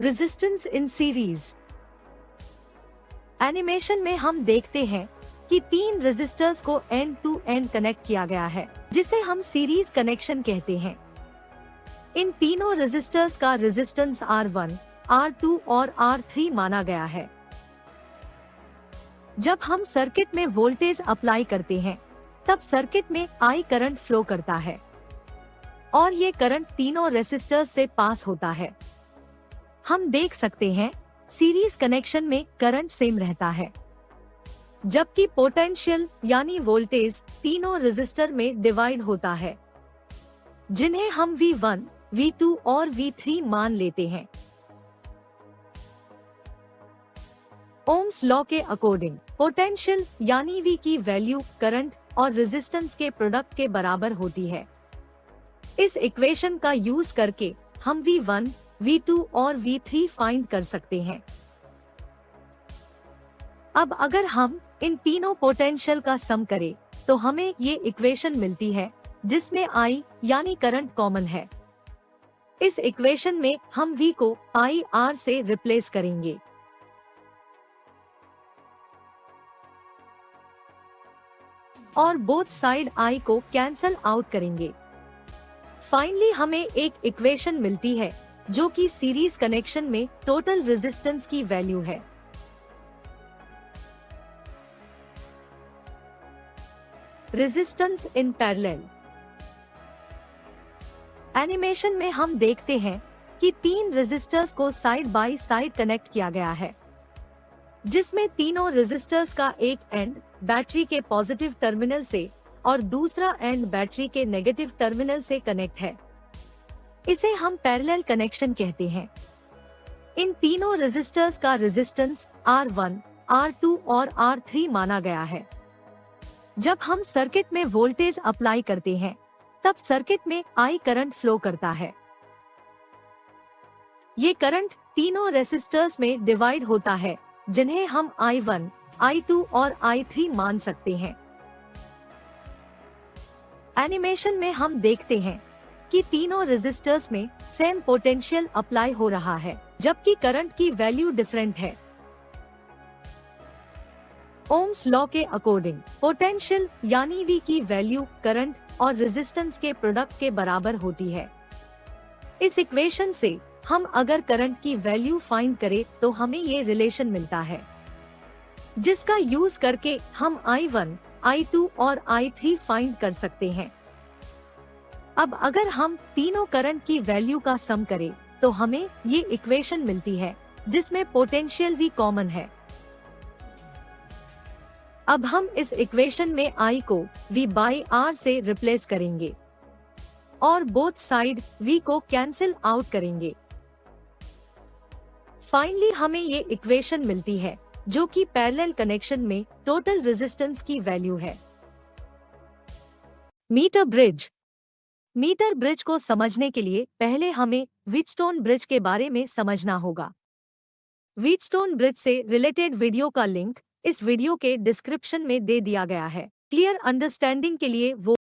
Resistance in series. Animation में हम देखते हैं कि 3 रेजिस्टर्स को एंड टू एंड कनेक्ट किया गया है, जिसे हम सीरीज कनेक्शन कहते हैं। इन तीनों रेजिस्टर्स का रेजिस्टेंस R1, R2 और R3 माना गया है। जब हम सर्किट में वोल्टेज अप्लाई करते हैं, तब सर्किट में I करंट फ्लो करता है और ये करंट तीनों रेजिस्टर्स से पास होता है। हम देख सकते हैं सीरीज कनेक्शन में करंट सेम रहता है, जबकि पोटेंशियल यानी वोल्टेज तीनों रेजिस्टर में डिवाइड होता है, जिन्हें हम V1, V2 और V3 मान लेते हैं। ओम्स लॉ के अकॉर्डिंग पोटेंशियल यानी V की वैल्यू करंट और रेजिस्टेंस के प्रोडक्ट के बराबर होती है। इस इक्वेशन का यूज करके हम V1, V2 और V3 फाइंड कर सकते हैं। अब अगर हम इन तीनों पोटेंशियल का सम करें, तो हमें ये इक्वेशन मिलती है जिसमें I यानी करंट कॉमन है। इस इक्वेशन में हम V को IR से रिप्लेस करेंगे और बोथ साइड I को कैंसल आउट करेंगे। फाइनली हमें एक इक्वेशन मिलती है जो कि सीरीज कनेक्शन में टोटल रेजिस्टेंस की वैल्यू है। Resistance in parallel. एनिमेशन में हम देखते हैं कि 3 रेजिस्टर्स को साइड बाय साइड कनेक्ट किया गया है, जिसमें तीनों रेजिस्टर्स का एक एंड बैटरी के पॉजिटिव टर्मिनल से और दूसरा एंड बैटरी के नेगेटिव टर्मिनल से कनेक्ट है। इसे हम पैरेलल कनेक्शन कहते हैं। इन तीनों रेजिस्टर्स का रेजिस्टेंस R1, R2 और R3 माना गया है। जब हम सर्किट में वोल्टेज अप्लाई करते हैं, तब सर्किट में I करंट फ्लो करता है। ये करंट तीनों रेजिस्टर्स में डिवाइड होता है, जिन्हें हम I1, I2 और I3 मान सकते हैं। एनिमेशन में हम देखते हैं कि तीनों रेजिस्टर्स में सेम पोटेंशियल अप्लाई हो रहा है, जबकि करंट की वैल्यू डिफरेंट है। ओम्स लॉ के अकॉर्डिंग पोटेंशियल यानी V की वैल्यू करंट और रेजिस्टेंस के प्रोडक्ट के बराबर होती है। इस इक्वेशन से हम अगर करंट की वैल्यू फाइंड करें, तो हमें ये रिलेशन मिलता है, जिसका यूज करके हम I1, I2 और I3 फाइंड कर सकते हैं। अब अगर हम तीनों करंट की वैल्यू का सम करें, तो हमें ये इक्वेशन मिलती है जिसमें पोटेंशियल V कॉमन है। अब हम इस इक्वेशन में I को V बाई R से रिप्लेस करेंगे और बोथ साइड V को कैंसिल आउट करेंगे। फाइनली हमें ये इक्वेशन मिलती है जो कि पैरेलल कनेक्शन में टोटल रेजिस्टेंस की वैल्यू है। Meter bridge. मीटर ब्रिज को समझने के लिए पहले हमें व्हीटस्टोन ब्रिज के बारे में समझना होगा। व्हीटस्टोन ब्रिज से रिलेटेड वीडियो का लिंक इस वीडियो के डिस्क्रिप्शन में दे दिया गया है। क्लियर अंडरस्टैंडिंग के लिए वो